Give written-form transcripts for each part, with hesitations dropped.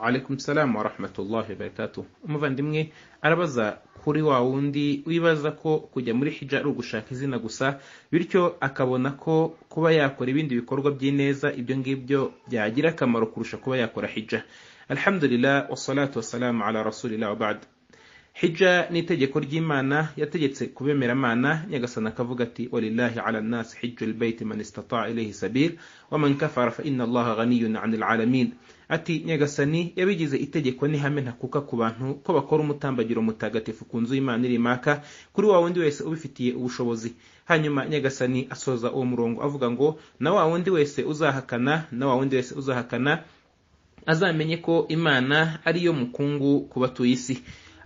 Alaikum salam wa rahmatullahi wa barakatuh. Umuvandimwe arabaza kuri wa wundi wibaza ko kujya muri hija ari ugushaka izina gusa, bityo akabona ko kuba yakora ibindi bikorwa by'ineza ibyo ngibyo byagira akamaro kurusha kuba yakora hija. Alhamdulillah wassalatu wassalamu ala rasulillah wa ba'd. Hija ni itegeko ry'Imana yategetse kubemeramana, nyagasana akavuga ati walillahi ala an-nas hijjul bayti man istata'a ilayhi sabil wa man kafara fa inna Allaha ghaniyyun 'anil 'alamin. Ati nyagasani yabigize itegeko n'ihame ntakuka ku bantu ko bakora umutambagiro mutagatifu ku nzu y'Imana iri Maka kuri wa wundi wese ubifitiye ubushobozi. Hanyuma nyagasani asoza uwo murongo avuga ngo na wa wundi wese uzahakana azamenye ko Imana ariyo mukungu ku batuye isi.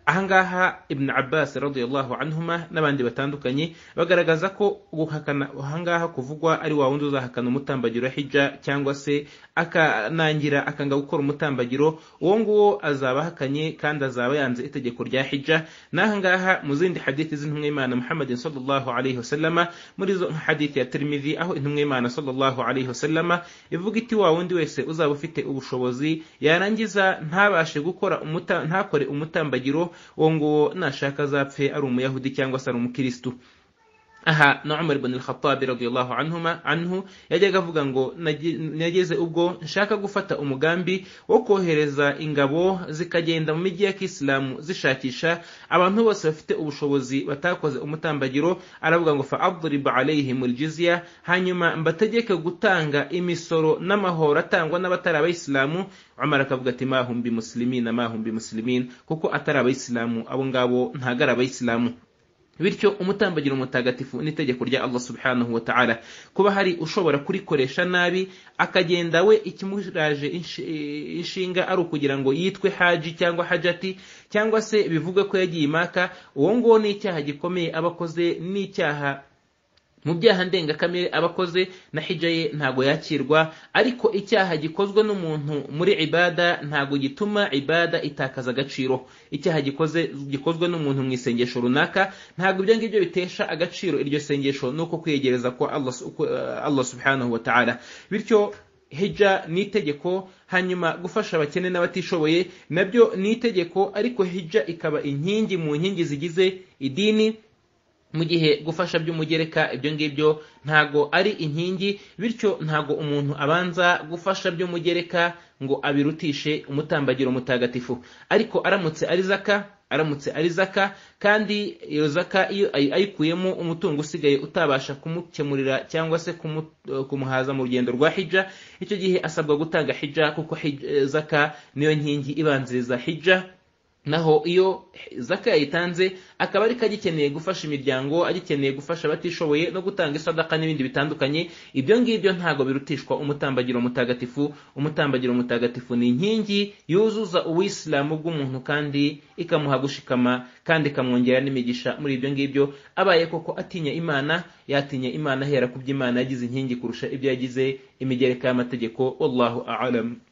Ahangaha Ibn Abbas radiyallahu anhuma n'abandi batandukanye bagaragaza ko guhakana ahangaha kuvugwa ari wa wundi uzahakana umutambagiro wa hija cyangwa se akanangira akanga gukora umutambagiro, uwo nguwo azaba ahakanye kandi azaba yanze itegeko rya hija. N'ahangaha mu zindi hadithi z'intumwa y'Imana Muhammadin sallallahu alayhi wasallama, muri zo hadithi ya Tirmidhi aho intumwa y'Imana sallallahu alayhi wasallama ivuga iti wa wundi wese uzaba ufite ubushobozi yarangiza ntabashe gukora ntakore umutambagiro, uwo nguwo nashaka azapfe ari umuyahudi cyangwa se ari umukristo. Aha na Umar ibn al-Khattab radiyallahu anhu yajyaga avuga ngo nageze ubwo nshaka gufata umugambi wo kohereza ingabo zikagenda mu mijyi ya Kisilamu zishakisha abantu bose bafite ubushobozi batakoze umutambagiro, aravuga ngo fa adrib alayhim al-jizya, hanyuma mbategeke gutanga imisoro n'amahoro atangwa n'abatari abayisilamu. Umar akavuga ati mahum bi muslimin, kuko atari abayisilamu abo ngabo ntagara abayisilamu. Bityo umutambagiro mutagatifu n'itegeko rya Allah subhanahu wa ta'ala. Kuba hari ushobora kurikoresha nabi akagenda we ikimuraje inshinga ari ukugira ngo yitwe haji cyangwa hajati cyangwa se bivuga ko yagiye Maka, uwo ngo ni icyaha gikomeye abakoze, n'icyaha mu byaha ndengakamere abakoze, na hija ye ntago yakirwa. Ariko icyaha gikozwe n'umuntu muri ibada ntago gituma ibada itakaza agaciro. Icyaha gikozwe n'umuntu mu isengesho runaka ntago ibyo ngibyo bitesha agaciro iryo sengesho, nuko kwiyegereza kwa Allah subhanahu wa ta'ala. Bityo hija ni itegeko, hanyuma gufasha abakene n'abatishoboye nabyo ni itegeko, ariko hija ikaba inkingi mu nkingi zigize idini, mu gihe gufasha by'umugereka ibyo ngibyo ntago ari inkingi. Bityo ntago umuntu abanza gufasha by'umugereka ngo abirutishe umutambagiro mutagatifu. Ariko aramutse ari zaka kandi iyo zaka iyo ayikuyemo umutungo usigaye utabasha kumukemurira cyangwa se kumuhaza mu rugendo rwa hija, icyo gihe asabwa gutanga hija, kuko zaka niyo nkingi ibanziriza hija. Naho iyo zaka yayitanze akaba ari kagikeneye gufasha imiryango, agikeneye gufasha abatishoboye no gutanga isadaka n'ibindi bitandukanye, ibyo ngibyo ntago birutishwa umutambagiro mutagatifu. Umutambagiro mutagatifu ni inkingi yuzuza uwisilamu bw'umuntu kandi ikamuha gushikama kandi ikamwongera n'imigisha muri ibyo ngibyo. Abaye koko atinya Imana, yatinya Imana hera ku by'Imana yagize inkingi kurusha ibyo yagize imigereka y'amategeko. Wallahu a'lam.